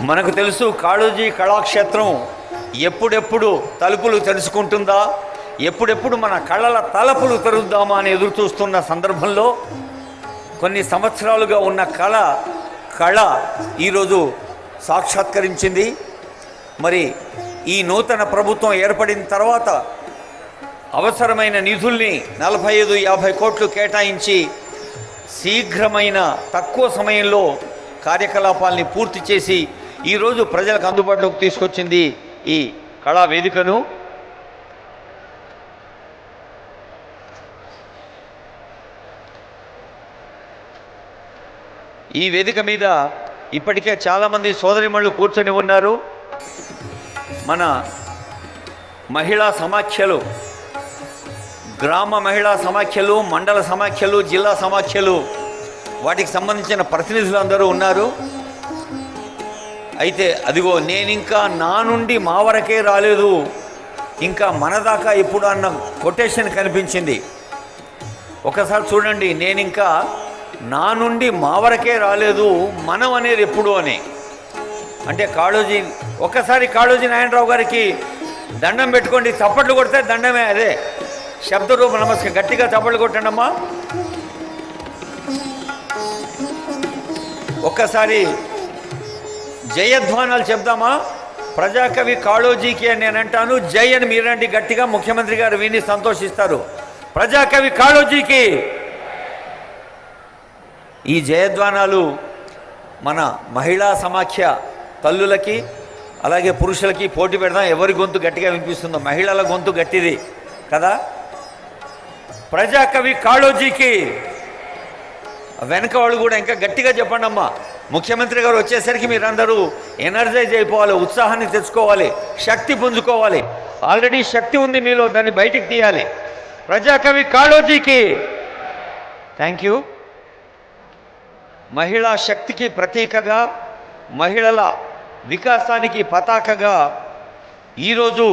మనకు తెలుసు కాళోజీ కళాక్షేత్రం ఎప్పుడెప్పుడు తలుపులు తెరుచుకుంటుందా, ఎప్పుడెప్పుడు మన కళల తలుపులు తెరుద్దామా అని ఎదురు చూస్తున్న సందర్భంలో కొన్ని సంవత్సరాలుగా ఉన్న కళ ఈరోజు సాక్షాత్కరించింది. మరి ఈ నూతన ప్రభుత్వం ఏర్పడిన తర్వాత అవసరమైన నిధుల్ని 45-50 కోట్లు కేటాయించి శీఘ్రమైన తక్కువ సమయంలో కార్యకలాపాల్ని పూర్తి చేసి ఈరోజు ప్రజలకు అందుబాటులోకి తీసుకొచ్చింది ఈ కళా వేదికను. ఈ వేదిక మీద ఇప్పటికే చాలామంది సోదరిమణులు కూర్చొని ఉన్నారు. మన మహిళా సమాఖ్యలు, గ్రామ మహిళా సమాఖ్యలు, మండల సమాఖ్యలు, జిల్లా సమాఖ్యలు, వాటికి సంబంధించిన ప్రతినిధులు అందరూ ఉన్నారు. అయితే అదిగో నేనింకా నా నుండి మా వరకే రాలేదు, ఇంకా మన దాకా ఎప్పుడు అన్న కొటేషన్ కనిపించింది. ఒకసారి చూడండి, నేనింకా నా నుండి మా వరకే రాలేదు, మనం అనేది ఎప్పుడు అని. అంటే కాళోజీ, ఒక్కసారి కాళోజీ నారాయణరావు గారికి దండం పెట్టుకోండి, చప్పట్లు కొడితే దండమే, అదే శబ్దరూప నమస్కారం. గట్టిగా చప్పట్లు కొట్టండమ్మా. ఒక్కసారి జయధ్వానాలు చెప్దామా? ప్రజాకవి కాళోజీకి అని నేను అంటాను, జై అని మీరండి గట్టిగా. ముఖ్యమంత్రి గారు విని సంతోషిస్తారు. ప్రజాకవి కాళోజీకి. ఈ జయధ్వానాలు మన మహిళా సమాఖ్య తల్లులకి అలాగే పురుషులకి పోటీ పెడదాం, ఎవరి గొంతు గట్టిగా వినిపిస్తుందో. మహిళల గొంతు గట్టిది కదా. ప్రజాకవి కాళోజీకి. వెనక వాళ్ళు కూడా ఇంకా గట్టిగా చెప్పండి అమ్మా. ముఖ్యమంత్రి గారు వచ్చేసరికి మీరందరూ ఎనర్జైజ్ అయిపోవాలి, ఉత్సాహాన్ని తెచ్చుకోవాలి, శక్తి పుంజుకోవాలి. ఆల్రెడీ శక్తి ఉంది మీలో, దాన్ని బయటికి తీయాలి. ప్రజాకవి కాళోజీకి. Thank you. మహిళా శక్తికి ప్రతీకగా, మహిళల వికాసానికి పతాకగా ఈరోజు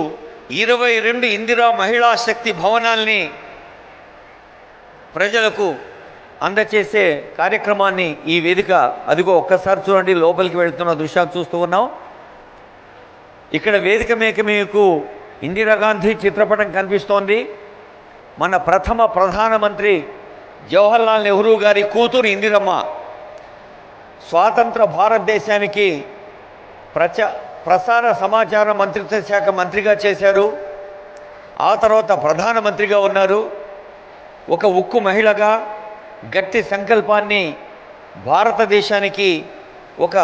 22 ఇందిరా మహిళా శక్తి భవనాల్ని ప్రజలకు అందచేసే కార్యక్రమాన్ని ఈ వేదిక, అదిగో ఒక్కసారి చూడండి, లోపలికి వెళుతున్న దృశ్యాలు చూస్తూ ఉన్నాం. ఇక్కడ వేదిక మీద మీకు ఇందిరాగాంధీ చిత్రపటం కనిపిస్తోంది. మన ప్రథమ ప్రధానమంత్రి జవహర్లాల్ నెహ్రూ గారి కూతురు ఇందిరమ్మ స్వాతంత్ర భారతదేశానికి ప్రసార సమాచార మంత్రిత్వ శాఖ మంత్రిగా చేశారు. ఆ తర్వాత ప్రధానమంత్రిగా ఉన్నారు. ఒక ఉక్కు మహిళగా గట్టి సంకల్పాన్ని, భారతదేశానికి ఒక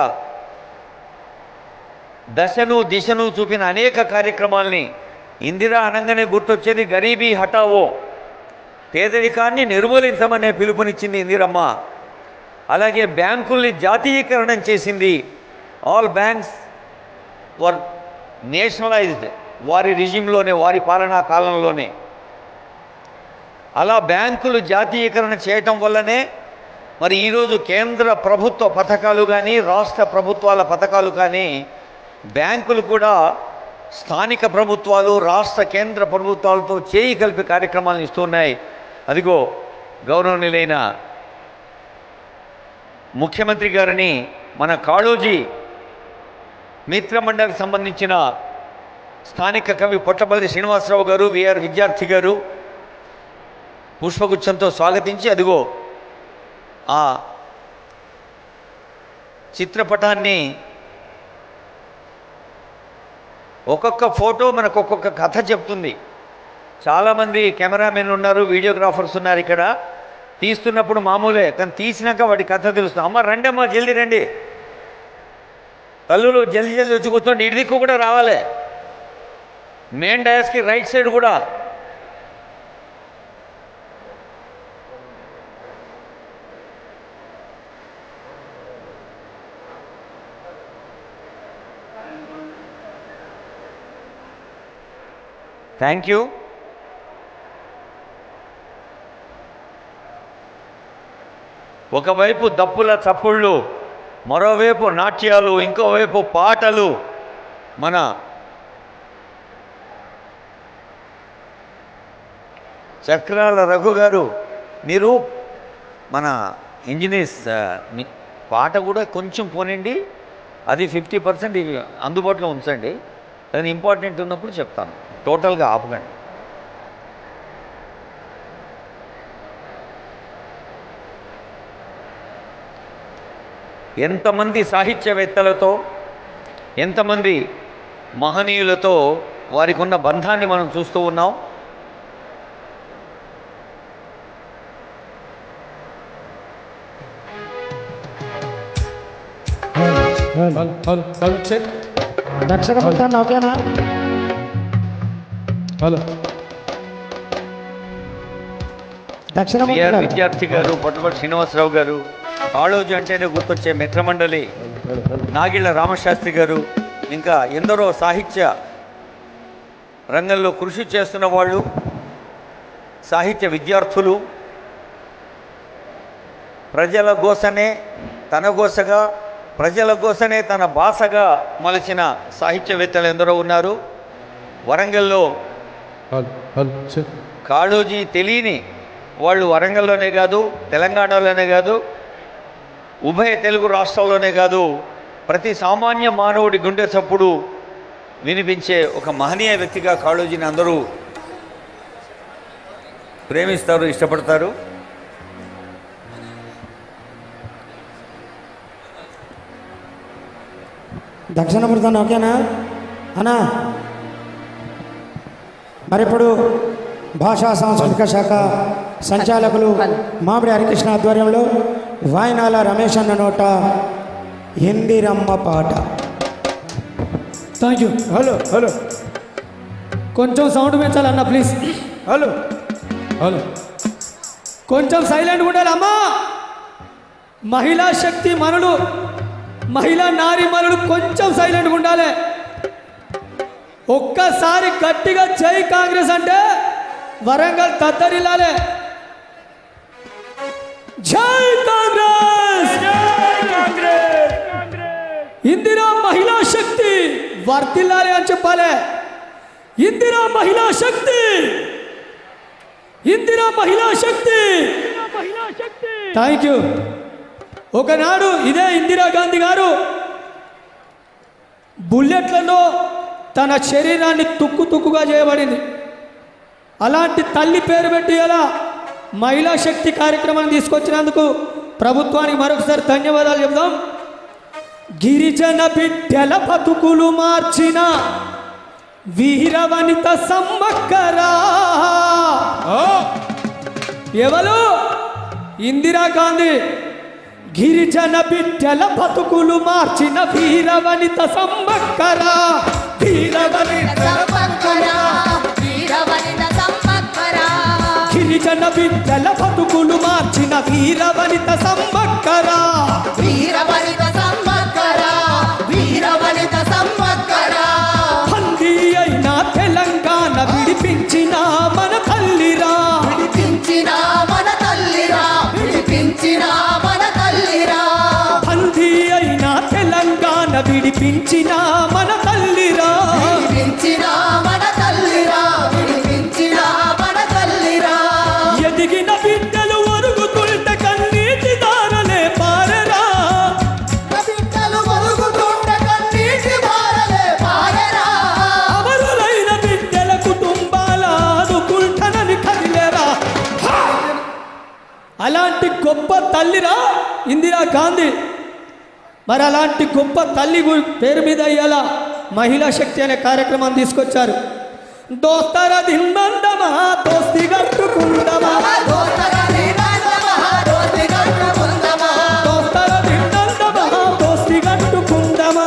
దశను దిశను చూపిన అనేక కార్యక్రమాల్ని. ఇందిరా అనగానే గుర్తొచ్చేది గరీబీ హటావో, పేదరికాన్ని నిర్మూలించమనే పిలుపునిచ్చింది ఇందిరమ్మ. అలాగే బ్యాంకుల్ని జాతీయకరణం చేసింది. ఆల్ బ్యాంక్స్ వర్ నేషనలైజ్డ్ వారి రిజిమ్లోనే, వారి పాలనా కాలంలోనే. అలా బ్యాంకులు జాతీయకరణ చేయటం వల్లనే మరి ఈరోజు కేంద్ర ప్రభుత్వ పథకాలు కానీ, రాష్ట్ర ప్రభుత్వాల పథకాలు కానీ, బ్యాంకులు కూడా స్థానిక ప్రభుత్వాలు, రాష్ట్ర కేంద్ర ప్రభుత్వాలతో చేయి కలిపి కార్యక్రమాలను ఇస్తున్నాయి. అదిగో గౌరవనీయులైన ముఖ్యమంత్రి గారిని మన కాళోజీ మిత్రమండలికి సంబంధించిన స్థానిక కవి పొట్టపల్లి శ్రీనివాసరావు గారు, విఆర్ విద్యార్థి గారు పుష్పగుచ్చంతో స్వాగతించి, అదిగో ఆ చిత్రపటాన్ని, ఒక్కొక్క ఫోటో మనకు ఒక్కొక్క కథ చెప్తుంది. చాలామంది కెమెరామెన్ ఉన్నారు, వీడియోగ్రాఫర్స్ ఉన్నారు. ఇక్కడ తీస్తున్నప్పుడు మామూలే, కానీ తీసినాక వాటి కథ తెలుస్తుంది. అమ్మ రండి, అమ్మ జల్దీ రండి, తల్లులు జల్దీ జల్దీ వచ్చి కూర్చోండి. ఇటు దిక్కు కూడా రావాలి, మెయిన్ డయాస్కి రైట్ సైడ్ కూడా. Thank you. ఒకవైపు దప్పుల చప్పుళ్ళు, మరోవైపు నాట్యాలు, ఇంకోవైపు పాటలు. మన చక్రాల రఘు గారు, మీరు మన ఇంజనీర్స్ పాట కూడా కొంచెం పోనండి, అది 50% ఇవి అందుబాటులో ఉంచండి. అది ఇంపార్టెంట్ ఉన్నప్పుడు చెప్తాను. టోటల్గా ఆపకండి. ఎంతమంది సాహిత్యవేత్తలతో, ఎంతమంది మహనీయులతో వారికి ఉన్న బంధాన్ని మనం చూస్తూ ఉన్నాం. ఓకేనా? హలో విద్యార్థి గారు, పొట్టపల్లి శ్రీనివాసరావు గారు, కాళోజీ అంటేనే గుర్తొచ్చే మిత్రమండలి నాగిళ్ళ రామశాస్త్రి గారు, ఇంకా ఎందరో సాహిత్య రంగంలో కృషి చేస్తున్న వాళ్ళు, సాహిత్య విద్యార్థులు, ప్రజల కోసనే తన గోసగా, ప్రజల కోసనే తన భాషగా మలచిన సాహిత్యవేత్తలు ఎందరో ఉన్నారు. వరంగల్లో కాళోజీ తెలియని వాళ్ళు వరంగల్లోనే కాదు, తెలంగాణలోనే కాదు, ఉభయ తెలుగు రాష్ట్రాల్లోనే కాదు, ప్రతి సామాన్య మానవుడి గుండె చప్పుడు వినిపించే ఒక మహనీయ వ్యక్తిగా కాళోజీని అందరూ ప్రేమిస్తారు, ఇష్టపడతారు. దక్షిణామృతాన్ని ఓకేనా అన్నా? మరి ఇప్పుడు భాషా సాంస్కృతిక శాఖ సంచాలకులు మామిడి హరికృష్ణ ఆధ్వర్యంలో వాయినాల రమేష్ అన్న నోట ఇందిరమ్మ పాట. Thank you. హలో హలో కొంచెం సౌండ్ పెంచాలన్న ప్లీజ్. హలో హలో కొంచెం సైలెంట్గా ఉండాలి అమ్మా. మహిళా శక్తి మనులు, మహిళా నారీ మనులు కొంచెం సైలెంట్గా ఉండాలి. ఒక్కసారి గట్టిగా జై కాంగ్రెస్ అంటే వరంగల్ తత్తరిల్లాలి. జై కాంగ్రెస్, ఇందిరా మహిళా శక్తి వర్తిల్లాలి అని చెప్పాలి. ఇందిరా మహిళా శక్తి, ఇందిరా మహిళా శక్తి. Thank you. ఒకనాడు ఇదే ఇందిరాగాంధీ గారు బుల్లెట్లలో తన శరీరాన్ని తుక్కుగా చేయబడింది. అలాంటి తల్లి పేరు పెట్టి అలా మహిళా శక్తి కార్యక్రమాన్ని తీసుకొచ్చినందుకు ప్రభుత్వానికి మరొకసారి ధన్యవాదాలు చెప్దాం. గిరిజన బిడ్డల బతుకులు మార్చిన వీరవనిత సమ్మక్కరా. ఎవరు? ఇందిరాగాంధీ. గిరిజన బిడ్డల బతుకులు మార్చిన వీరవనిత సమ్మక్కరా. గిరిజన బిడ్డల బతుకులు మార్చిన వీరవనిత సమ్మక్కరా. బందీ అయిన తెలంగాణ విడిపించిన మన తల్లిరా. బందీ అయిన తెలంగాణ విడిపించిన మన తల్లిరా. ఎదిగిన బిడ్డలు ఒరుగుతుంటే కన్నీటి దారలే పారరా. అమరులైన బిడ్డల కుటుంబాల ఆదుకుంటనని కదిలేరా. అలాంటి గొప్ప తల్లిరా ఇందిరాగాంధీ. మరి అలాంటి గొప్ప తల్లి పేరు మీద ఇయ్యాల మహిళా శక్తి అనే కార్యక్రమాన్ని తీసుకొచ్చారు. దోస్తర దిందందమా దోస్తి కట్టుకుందమా, దోస్తర దిందందమా దోస్తి కట్టుకుందమా,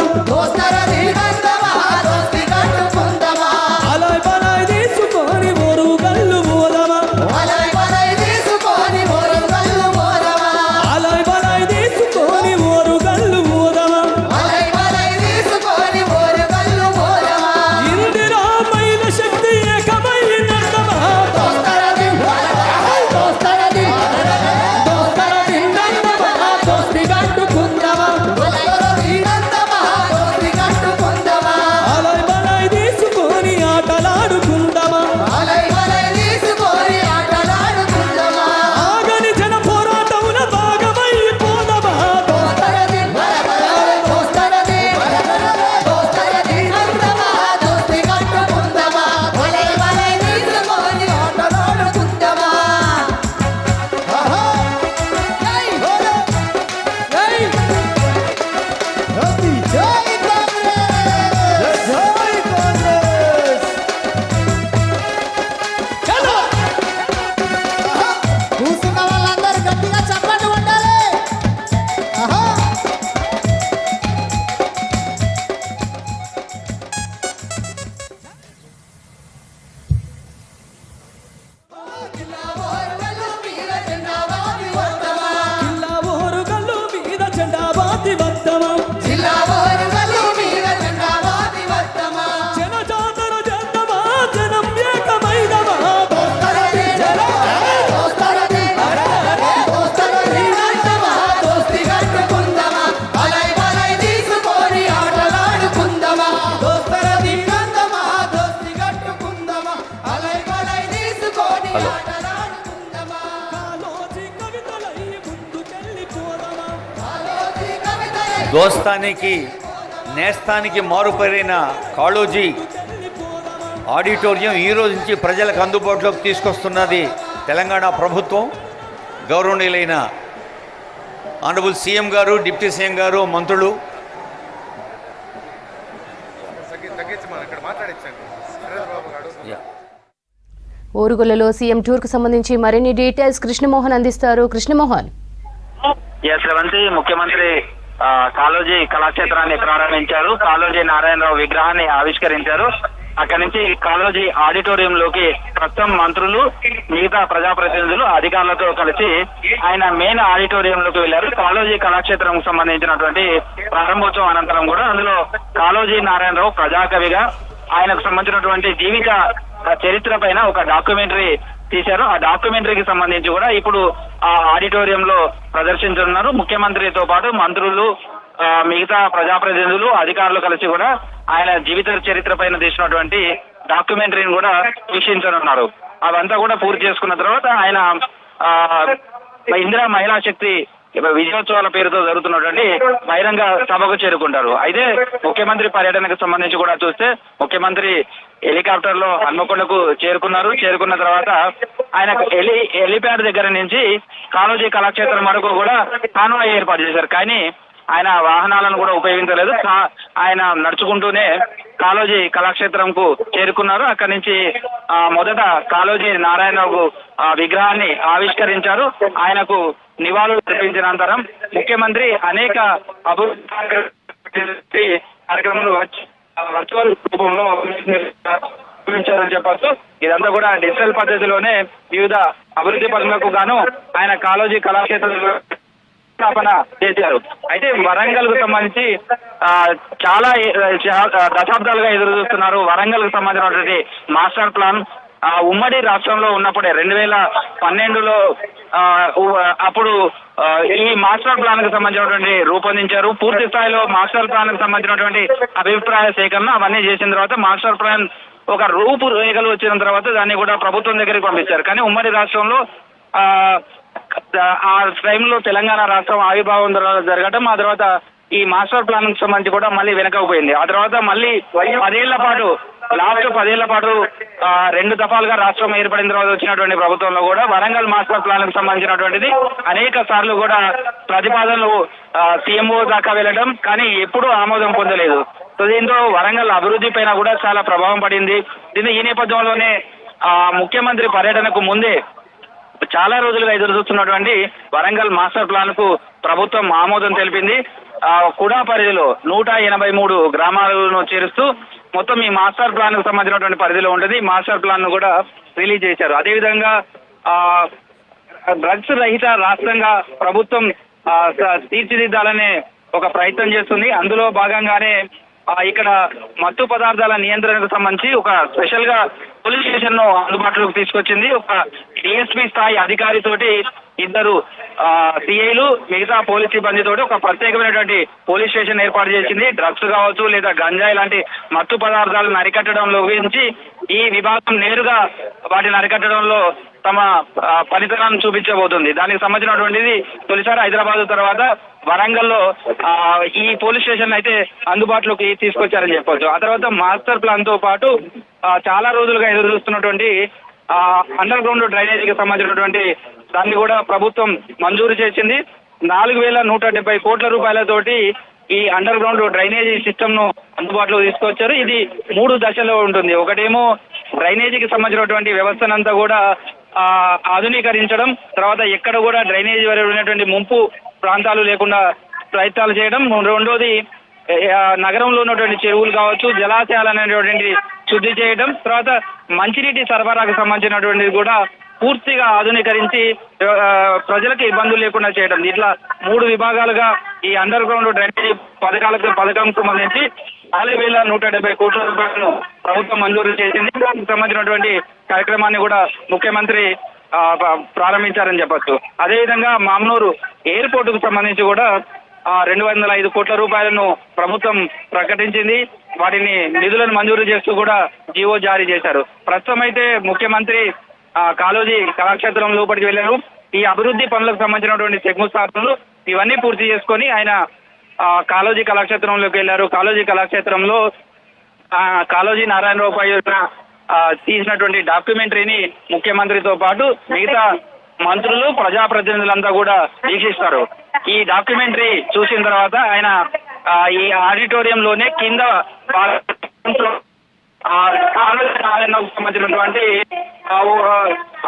అలాయ్ బలాయ్ తీసుకొని ఓరు గల్లు పోదమా, అలాయ్ బలాయ్ తీసుకొని ఓరు గల్లు పోదమా. ఇందిరా మహిళ శక్తి ఏకమైనదమా, దోస్తర దోస్తానికి నేస్తానికి మారుపేరైన కాళోజీ ఆడిటోరియం ఈ రోజు నుంచి ప్రజలకు అందుబాటులోకి తీసుకొస్తున్నది తెలంగాణ ప్రభుత్వం. గౌరవనీయులైన ఆనరబుల్ సీఎం గారు, డిప్యూటీ సీఎం గారు, మంత్రులు, ఓరుగొల్లలో సీఎం టూర్కు సంబంధించి మరిన్ని డీటెయిల్స్ కృష్ణమోహన్ అందిస్తారు. కృష్ణమోహన్. శ్రవంతి, ముఖ్యమంత్రి కాళోజీ కళాక్షేత్రాన్ని ప్రారంభించారు. కాళోజీ నారాయణరావు విగ్రహాన్ని ఆవిష్కరించారు. అక్కడి నుంచి కాళోజీ ఆడిటోరియంలోకి ప్రస్తుతం మంత్రులు, మిగతా ప్రజాప్రతినిధులు, అధికారులతో కలిసి ఆయన మెయిన్ ఆడిటోరియంలోకి వెళ్లారు. కాళోజీ కళాక్షేత్రం సంబంధించినటువంటి ప్రారంభోత్సవం అనంతరం కూడా అందులో కాళోజీ నారాయణరావు ప్రజాకవిగా ఆయనకు సంబంధించినటువంటి జీవిత చరిత్ర పైన ఒక డాక్యుమెంటరీ తీశారు. ఆ డాక్యుమెంటరీకి సంబంధించి కూడా ఇప్పుడు ఆ ఆడిటోరియంలో ప్రదర్శించనున్నారు. ముఖ్యమంత్రితో పాటు మంత్రులు, మిగతా ప్రజాప్రతినిధులు, అధికారులు కలిసి కూడా ఆయన జీవిత చరిత్ర పైన తీసినటువంటి డాక్యుమెంటరీని కూడా వీక్షించనున్నారు. అవంతా కూడా పూర్తి చేసుకున్న తర్వాత ఆయన ఇందిరా మహిళా శక్తి విజయోత్సవాల పేరుతో జరుగుతున్నటువంటి బహిరంగ సభకు చేరుకుంటారు. అయితే ముఖ్యమంత్రి పర్యటనకు సంబంధించి కూడా చూస్తే ముఖ్యమంత్రి హెలికాప్టర్ లో హన్మకొండకు చేరుకున్నారు. చేరుకున్న తర్వాత ఆయన హెలిప్యాడ్ దగ్గర నుంచి కాళోజీ కళాక్షేత్రం వరకు కూడా కాన్వాయ్ ఏర్పాటు చేశారు. కానీ ఆయన వాహనాలను కూడా ఉపయోగించలేదు. ఆయన నడుచుకుంటూనే కాళోజీ కళాక్షేత్రంకు చేరుకున్నారు. అక్కడి నుంచి మొదట కాళోజీ నారాయణరావు విగ్రహాన్ని ఆవిష్కరించారు. ఆయనకు నివాళులు అర్పించిన అనంతరం ముఖ్యమంత్రి అనేక అభివృద్ధి కార్యక్రమాలు వర్చువల్ రూపంలో నిర్వహించారని చెప్పొచ్చు. ఇదంతా కూడా డిజిటల్ పద్ధతిలోనే వివిధ అభివృద్ధి పనులకు గాను ఆయన కాళోజీ కళాక్షేత్రంలో స్థాపన చేశారు. అయితే వరంగల్ కు సంబంధించి చాలా దశాబ్దాలుగా ఎదురు చూస్తున్నారు. వరంగల్ కు సంబంధించినటువంటి మాస్టర్ ప్లాన్ ఉమ్మడి రాష్ట్రంలో ఉన్నప్పుడే 2012లో అప్పుడు ఈ మాస్టర్ ప్లాన్ కు సంబంధించినటువంటి రూపొందించారు. పూర్తి స్థాయిలో మాస్టర్ ప్లాన్ కు సంబంధించినటువంటి అభిప్రాయ సేకరణ అవన్నీ చేసిన తర్వాత మాస్టర్ ప్లాన్ ఒక రూపురేఖలు వచ్చిన తర్వాత దాన్ని కూడా ప్రభుత్వం దగ్గరికి పంపించారు. కానీ ఉమ్మడి రాష్ట్రంలో ఆ టైంలో తెలంగాణ రాష్ట్రం ఆవిర్భావం జరగటం, ఆ తర్వాత ఈ మాస్టర్ ప్లాన్ కు సంబంధించి కూడా మళ్ళీ వెనకపోయింది. ఆ తర్వాత మళ్ళీ 10 ఏళ్ల పాటు 2 దఫాలుగా రాష్ట్రం ఏర్పడిన తర్వాత వచ్చినటువంటి ప్రభుత్వంలో కూడా వరంగల్ మాస్టర్ ప్లాన్ కు సంబంధించినటువంటిది అనేక సార్లు కూడా ప్రతిపాదనలు సీఎంఓ దాకా వెళ్ళడం, కానీ ఎప్పుడూ ఆమోదం పొందలేదు. సో దీంతో వరంగల్ అభివృద్ధి పైన కూడా చాలా ప్రభావం పడింది. ఈ నేపథ్యంలోనే ముఖ్యమంత్రి పర్యటనకు ముందే చాలా రోజులుగా ఎదురు చూస్తున్నటువంటి వరంగల్ మాస్టర్ ప్లాన్ కు ప్రభుత్వం ఆమోదం తెలిపింది. కుడా పరిధిలో 183 గ్రామాలను చేరుస్తూ మొత్తం ఈ మాస్టర్ ప్లాన్ కు సంబంధించినటువంటి పరిధిలో ఉంటుంది. మాస్టర్ ప్లాన్ ను కూడా రిలీజ్ చేశారు. అదేవిధంగా డ్రగ్స్ రహిత రాష్ట్రంగా ప్రభుత్వం తీర్చిదిద్దాలనే ఒక ప్రయత్నం చేస్తుంది. అందులో భాగంగానే ఇక్కడ మత్తు పదార్థాల నియంత్రణకు సంబంధించి ఒక స్పెషల్ గా పోలీస్ స్టేషన్ ను అందుబాటులోకి తీసుకొచ్చింది. ఒక డిఎస్పీ స్థాయి అధికారితోటి 2 సిఐలు, మిగతా పోలీస్ సిబ్బందితోటి ఒక ప్రత్యేకమైనటువంటి పోలీస్ స్టేషన్ ఏర్పాటు చేసింది. డ్రగ్స్ కావచ్చు లేదా గంజాయి లాంటి మత్తు పదార్థాలను అరికట్టడంలో గురించి ఈ విభాగం నేరుగా వాటిని అరికట్టడంలో తమ పనితనాన్ని చూపించబోతుంది. దానికి సంబంధించినటువంటిది తొలిసారి హైదరాబాద్ తర్వాత వరంగల్లో ఈ పోలీస్ స్టేషన్ అయితే అందుబాటులోకి తీసుకొచ్చారని చెప్పొచ్చు. ఆ తర్వాత మాస్టర్ ప్లాన్ తో పాటు చాలా రోజులుగా ఎదురు చూస్తున్నటువంటి అండర్ గ్రౌండ్ డ్రైనేజీకి సంబంధించినటువంటి దాన్ని కూడా ప్రభుత్వం మంజూరు చేసింది. 4170 కోట్ల రూపాయలతోటి ఈ అండర్ గ్రౌండ్ డ్రైనేజీ సిస్టమ్ ను అందుబాటులో తీసుకొచ్చారు. ఇది 3 దశలో ఉంటుంది. ఒకటేమో డ్రైనేజీకి సంబంధించినటువంటి వ్యవస్థనంతా కూడా ఆధునీకరించడం, తర్వాత ఎక్కడ కూడా డ్రైనేజీ వరకు ఉన్నటువంటి ముంపు ప్రాంతాలు లేకుండా ప్రయత్నాలు చేయడం, రెండోది నగరంలో ఉన్నటువంటి చెరువులు కావచ్చు, జలాశయాలు అనేటువంటి శుద్ధి చేయడం, తర్వాత మంచినీటి సరఫరాకు సంబంధించినటువంటిది కూడా పూర్తిగా ఆధునీకరించి ప్రజలకు ఇబ్బందులు లేకుండా చేయడం. ఇట్లా 3 విభాగాలుగా ఈ అండర్ గ్రౌండ్ డ్రైనేజీ పథకం సంబంధించి 4170 కోట్ల రూపాయలను ప్రభుత్వం మంజూరు చేసింది. దానికి సంబంధించినటువంటి కార్యక్రమాన్ని కూడా ముఖ్యమంత్రి ప్రారంభించారని చెప్పొచ్చు. అదేవిధంగా మామ్నూరు ఎయిర్పోర్ట్ కు సంబంధించి కూడా 205 కోట్ల రూపాయలను ప్రభుత్వం ప్రకటించింది. వాటిని నిధులను మంజూరు చేస్తూ కూడా జీవో జారీ చేశారు. ప్రస్తుతం అయితే ముఖ్యమంత్రి కాళోజీ కళాక్షేత్రం లోపలికి వెళ్ళారు. ఈ అభివృద్ధి పనులకు సంబంధించినటువంటి శంకుస్థాపనలు ఇవన్నీ పూర్తి చేసుకొని ఆయన కాళోజీ కళాక్షేత్రంలోకి వెళ్ళారు. కాళోజీ కళాక్షేత్రంలో కాళోజీ నారాయణరావు పై తీసినటువంటి డాక్యుమెంటరీని ముఖ్యమంత్రితో పాటు మిగతా మంత్రులు ప్రజాప్రతినిధులంతా కూడా వీక్షిస్తారు. ఈ డాక్యుమెంటరీ చూసిన తర్వాత ఆయన ఈ ఆడిటోరియంలోనే కింద కాళోజీ నారాయణరావుకు సంబంధించినటువంటి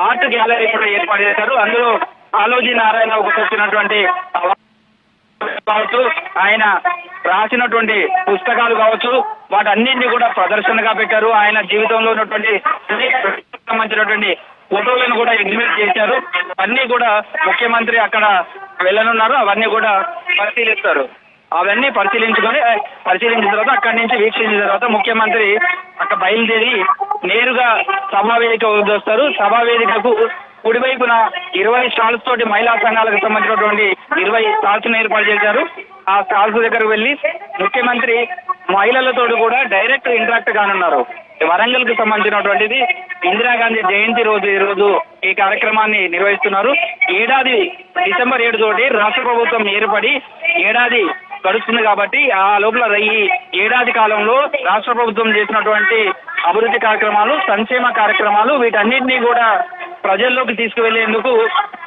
ఆర్ట్ గ్యాలరీ కూడా ఏర్పాటు చేశారు. అందులో కాళోజీ నారాయణరావుకు వచ్చినటువంటి కావచ్చు, ఆయన రాసినటువంటి పుస్తకాలు కావచ్చు, వాటన్నింటినీ కూడా ప్రదర్శనగా పెట్టారు. ఆయన జీవితంలో ఉన్నటువంటి సంబంధించినటువంటి ఫోటోలను కూడా ఎగ్జిబిట్ చేశారు. అన్ని కూడా ముఖ్యమంత్రి అక్కడ వెళ్ళనున్నారు. అవన్నీ కూడా పరిశీలిస్తారు. అవన్నీ పరిశీలించిన తర్వాత అక్కడి నుంచి వీక్షించిన తర్వాత ముఖ్యమంత్రి అక్కడ బయలుదేరి నేరుగా సభావేదిక వస్తారు. సభావేదికకు కుడివైపున 20 స్టాల్స్ తోటి మహిళా సంఘాలకు సంబంధించినటువంటి 20 స్టాల్స్ ఏర్పాటు చేశారు. ఆ స్టాల్స్ దగ్గరకు వెళ్లి ముఖ్యమంత్రి మహిళలతో కూడా డైరెక్ట్ ఇంటరాక్ట్ కానున్నారు. వరంగల్ కు సంబంధించినటువంటిది ఇందిరాగాంధీ జయంతి రోజు ఈ రోజు ఈ కార్యక్రమాన్ని నిర్వహిస్తున్నారు. ఏడాది డిసెంబర్ 7 తోటి రాష్ట్ర ప్రభుత్వం ఏర్పడి ఏడాది గడుస్తుంది కాబట్టి ఆ లోపల ఈ ఏడాది కాలంలో రాష్ట్ర ప్రభుత్వం చేసినటువంటి అభివృద్ధి కార్యక్రమాలు, సంక్షేమ కార్యక్రమాలు వీటన్నిటినీ కూడా ప్రజల్లోకి తీసుకువెళ్లేందుకు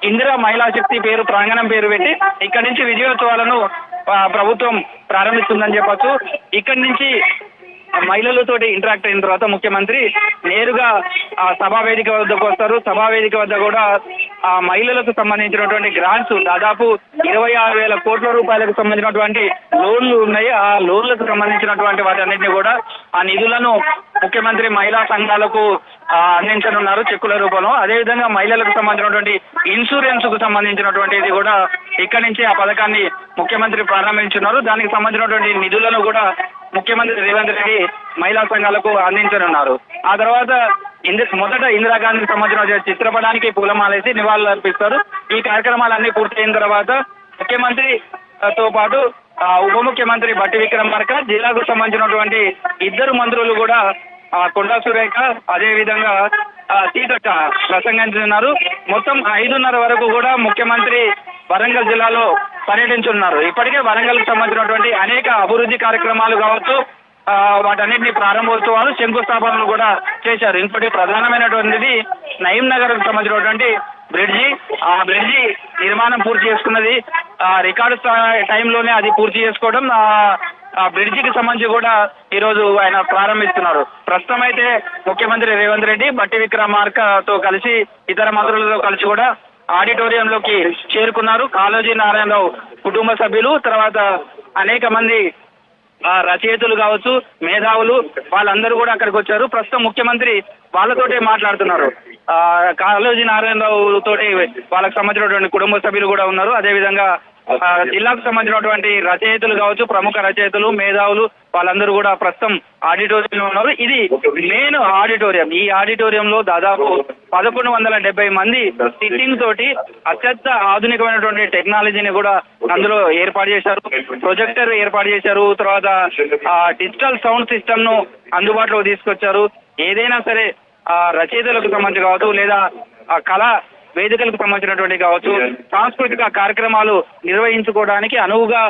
ఇందిరా మహిళా శక్తి పేరు ప్రాంగణం పేరు పెట్టి ఇక్కడి నుంచి విజయోత్సవాలను ప్రభుత్వం ప్రారంభిస్తుందని చెప్పొచ్చు. ఇక్కడి నుంచి మహిళలతోటి ఇంటరాక్ట్ అయిన తర్వాత ముఖ్యమంత్రి నేరుగా ఆ సభావేదిక వద్దకు వస్తారు. సభావేదిక వద్ద కూడా ఆ మహిళలకు సంబంధించినటువంటి గ్రాంట్స్ దాదాపు 26,000 కోట్ల రూపాయలకు సంబంధించినటువంటి లోన్లు ఉన్నాయి. ఆ లోన్లకు సంబంధించినటువంటి వాటన్నిటిని కూడా ఆ నిధులను ముఖ్యమంత్రి మహిళా సంఘాలకు అందించనున్నారు చెక్కుల రూపంలో. అదేవిధంగా మహిళలకు సంబంధించినటువంటి ఇన్సూరెన్స్ కు సంబంధించినటువంటిది కూడా ఇక్కడి నుంచి ఆ పథకాన్ని ముఖ్యమంత్రి ప్రారంభించున్నారు. దానికి సంబంధించినటువంటి నిధులను కూడా ముఖ్యమంత్రి రేవంత్ రెడ్డి మహిళా సంఘాలకు అందించనున్నారు. ఆ తర్వాత మొదట ఇందిరాగాంధీకి సంబంధించిన చిత్రపటానికి పూలమాలేసి నివాళులు అర్పిస్తారు. ఈ కార్యక్రమాలన్నీ పూర్తయిన తర్వాత ముఖ్యమంత్రితో పాటు ఉప ముఖ్యమంత్రి బట్టి విక్రమార్క, జిల్లాకు సంబంధించినటువంటి 2 మంత్రులు కూడా కొండా సురేఖ అదే విధంగా సీతక్క ప్రసంగించున్నారు. మొత్తం 5:30 వరకు కూడా ముఖ్యమంత్రి వరంగల్ జిల్లాలో పర్యటించున్నారు. ఇప్పటికే వరంగల్ కు సంబంధించినటువంటి అనేక అభివృద్ధి కార్యక్రమాలు కావచ్చు, వాటన్నిటిని ప్రారంభోత్సవాలు, శంకుస్థాపనలు కూడా చేశారు. ఇంకోటి ప్రధానమైనటువంటిది నయీం నగర్ కు సంబంధించినటువంటి బ్రిడ్జి. ఆ బ్రిడ్జి నిర్మాణం పూర్తి చేసుకున్నది. రికార్డు టైంలోనే అది పూర్తి చేసుకోవడం, ఆ బ్రిడ్జికి సంబంధించి కూడా ఈ రోజు ఆయన ప్రారంభిస్తున్నారు. ప్రస్తుతం అయితే ముఖ్యమంత్రి రేవంత్ రెడ్డి బట్టి విక్రమార్కతో కలిసి ఇతర మంత్రులతో కలిసి కూడా ఆడిటోరియంలోకి చేరుకున్నారు. కాళోజీ నారాయణరావు కుటుంబ సభ్యులు, తర్వాత అనేక మంది రచయితలు కావచ్చు, మేధావులు వాళ్ళందరూ కూడా అక్కడికి వచ్చారు. ప్రస్తుతం ముఖ్యమంత్రి వాళ్ళతోటే మాట్లాడుతున్నారు. కాళోజీ నారాయణరావు తోటి వాళ్ళకి సంబంధించినటువంటి కుటుంబ సభ్యులు కూడా ఉన్నారు. అదేవిధంగా జిల్లాకు సంబంధించినటువంటి రచయితలు కావచ్చు, ప్రముఖ రచయితలు, మేధావులు వాళ్ళందరూ కూడా ప్రస్తుతం ఆడిటోరియంలో ఉన్నారు. ఇది మెయిన్ ఆడిటోరియం. ఈ ఆడిటోరియంలో దాదాపు 1170 మంది సిట్టింగ్ తోటి అత్యంత ఆధునికమైనటువంటి టెక్నాలజీని కూడా అందులో ఏర్పాటు చేశారు. ప్రొజెక్టర్ ఏర్పాటు చేశారు. తర్వాత డిజిటల్ సౌండ్ సిస్టమ్ ను అందుబాటులోకి తీసుకొచ్చారు. ఏదైనా సరే రచయితలకు సంబంధించి కావచ్చు, లేదా కళా వేదికలకు సంబంధించినటువంటి కావచ్చు, సాంస్కృతిక కార్యక్రమాలు నిర్వహించుకోవడానికి అనువుగా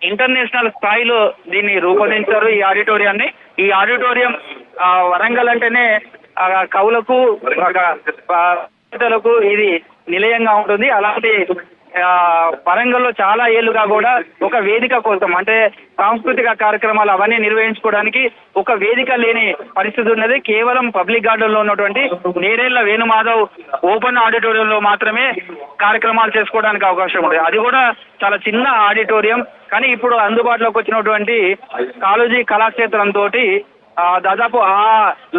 ఇంటర్నేషనల్ స్థాయిలో దీన్ని రూపొందించారు ఈ ఆడిటోరియాన్ని. ఈ ఆడిటోరియం వరంగల్ అంటేనే కవులకు, రచయితలకు ఇది నిలయంగా ఉంటుంది. అలాంటి వరంగల్లో చాలా ఏళ్లుగా కూడా ఒక వేదిక కోసం, అంటే సాంస్కృతిక కార్యక్రమాలు అవన్నీ నిర్వహించుకోవడానికి ఒక వేదిక లేని పరిస్థితి ఉన్నది. కేవలం పబ్లిక్ గార్డెన్ లో ఉన్నటువంటి నేరేళ్ల వేణుమాధవ్ ఓపెన్ ఆడిటోరియంలో మాత్రమే కార్యక్రమాలు చేసుకోవడానికి అవకాశం ఉంది. అది కూడా చాలా చిన్న ఆడిటోరియం. కానీ ఇప్పుడు అందుబాటులోకి వచ్చినటువంటి కాళోజీ కళాక్షేత్రం తోటి దాదాపు ఆ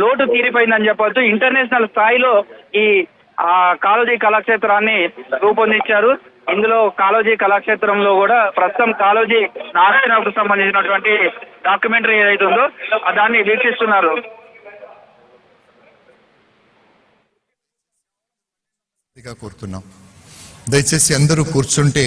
లోటు తీరిపోయిందని చెప్పవచ్చు. ఇంటర్నేషనల్ స్థాయిలో ఈ కాళోజీ కళాక్షేత్రాన్ని రూపొందించారు. ఇందులో కాళోజీ కళాక్షేత్రంలో కూడా ప్రస్తుతం కాళోజీ నారాయణరావుకు సంబంధించినటువంటి డాక్యుమెంటరీ ఏదైతే ఉందో దాన్ని వీక్షిస్తున్నారు. కోరుతున్నాం, దయచేసి అందరూ కూర్చుంటే